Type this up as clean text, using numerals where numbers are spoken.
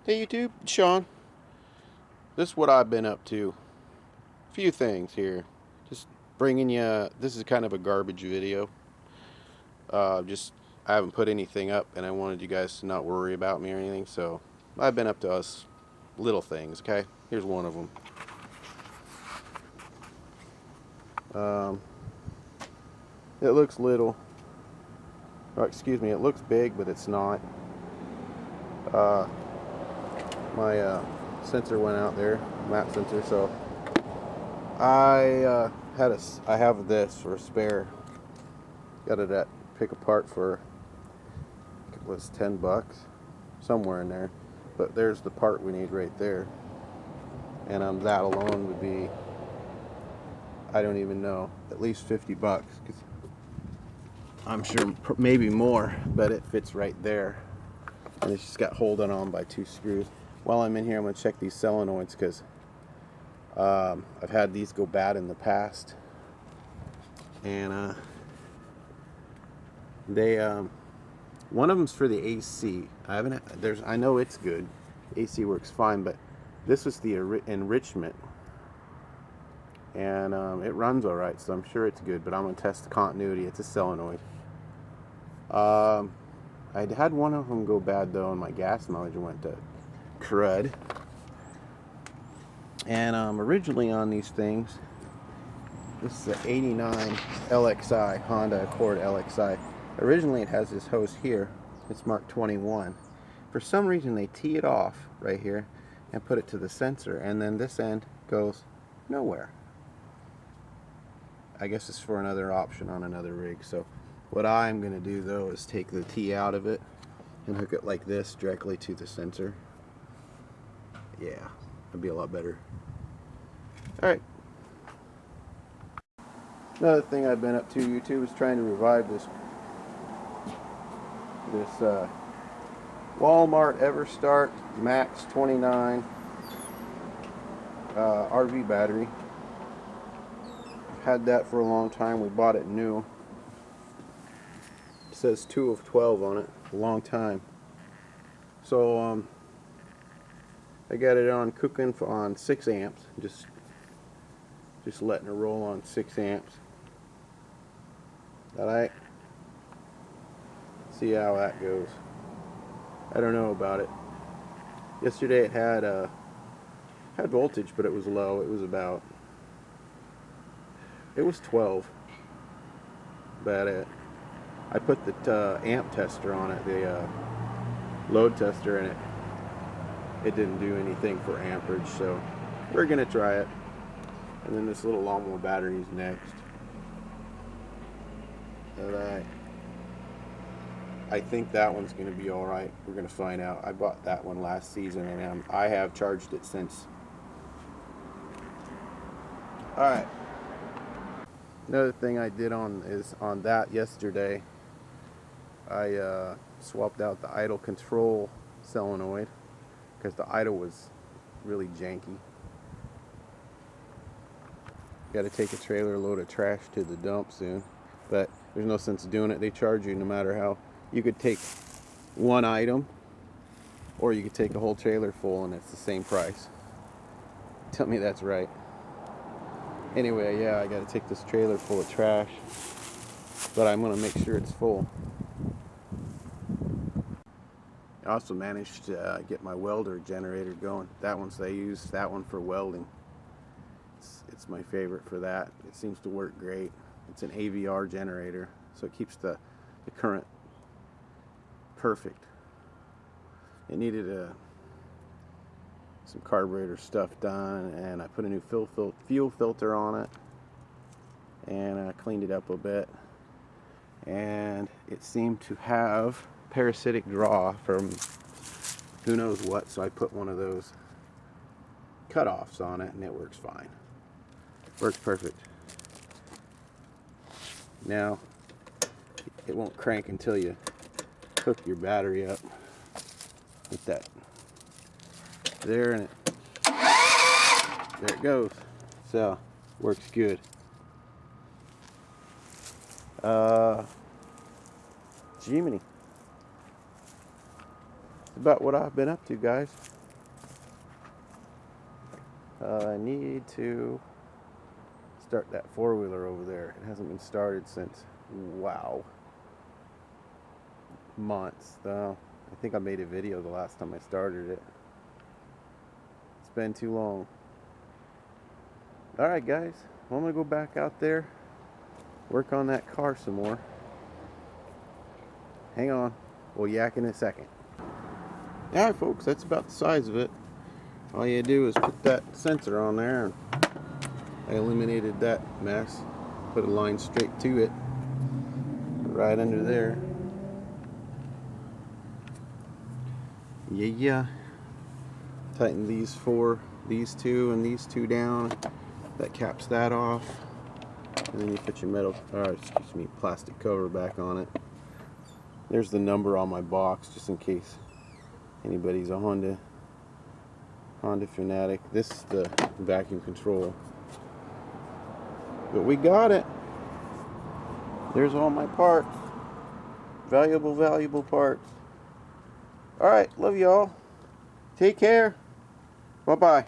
Hey YouTube, it's Sean. This is what I've been up to. A few things here. Just bringing you. This is kind of a garbage video. Just I haven't put anything up, and I wanted you guys to not worry about me or anything. So I've been up to us little things. Okay, here's one of them. It looks little. Or excuse me, it looks big, but it's not. My sensor went out there, map sensor. So I have this for a spare. Got it at Pick Apart for, it was $10, somewhere in there. But there's the part we need right there, and that alone would be, I don't even know, at least $50. Cause I'm sure maybe more, but it fits right there, and it's just got holding on by 2 screws. While I'm in here, I'm gonna check these solenoids because I've had these go bad in the past, and they one of them's for the AC. I know it's good. AC works fine, but this was the enrichment, and it runs all right, so I'm sure it's good. But I'm gonna test the continuity. It's a solenoid. I had one of them go bad though, and my gas mileage went to crud. And originally on these things, this is the '89 LXI, Honda Accord LXI. Originally it has this hose here. It's marked 21. For some reason they tee it off right here and put it to the sensor, and then this end goes nowhere. I guess it's for another option on another rig. So what I'm going to do though is take the tee out of it and hook it like this directly to the sensor. Yeah, that'd be a lot better. Alright. Another thing I've been up to, YouTube, is trying to revive this Walmart EverStart Max 29 RV battery. Had that for a long time. We bought it new. It says 2 of 12 on it. A long time. So I got it on cooking on 6 amps. Just letting it roll on 6 amps. Alright. See how that goes. I don't know about it. Yesterday it had voltage, but it was low. It was 12. But I put the amp tester on it, the load tester, and it didn't do anything for amperage. So we're gonna try it. And then this little lawnmower battery is next. Alright. I think that one's going to be alright. We're going to find out. I bought that one last season, and I have charged it since. Alright. Another thing I did on that yesterday, I swapped out the idle control solenoid because the idle was really janky. Got to take a trailer load of trash to the dump soon, but there's no sense doing it. They charge you no matter how. You could take one item, or you could take a whole trailer full, and it's the same price. Tell me that's right. Anyway, yeah, I got to take this trailer full of trash, but I'm going to make sure it's full. I also managed to get my welder generator going. I use that one for welding. It's my favorite for that. It seems to work great. It's an AVR generator, so it keeps the current perfect. It needed some carburetor stuff done, and I put a new fuel filter on it, and I cleaned it up a bit, and it seemed to have parasitic draw from who knows what, so I put one of those cutoffs on it, and it works fine. Works perfect. Now it won't crank until you hook your battery up with that there, and there it goes. So works good. Jiminy. about what I've been up to, guys. I need to start that four-wheeler over there. It hasn't been started since, wow, months. I think I made a video the last time I started it. It's been too long. Alright guys, well, I'm going to go back out there, work on that car some more. Hang on, we'll yak in a second. Alright folks, that's about the size of it. All you do is put that sensor on there, and I eliminated that mess. Put a line straight to it, right under there. Yeah. Tighten these two and these two down. That caps that off. And then you put your plastic cover back on it. There's the number on my box, just in case anybody's a Honda fanatic. This is the vacuum control. But we got it. There's all my parts. Valuable parts. Alright, love y'all. Take care. Bye-bye.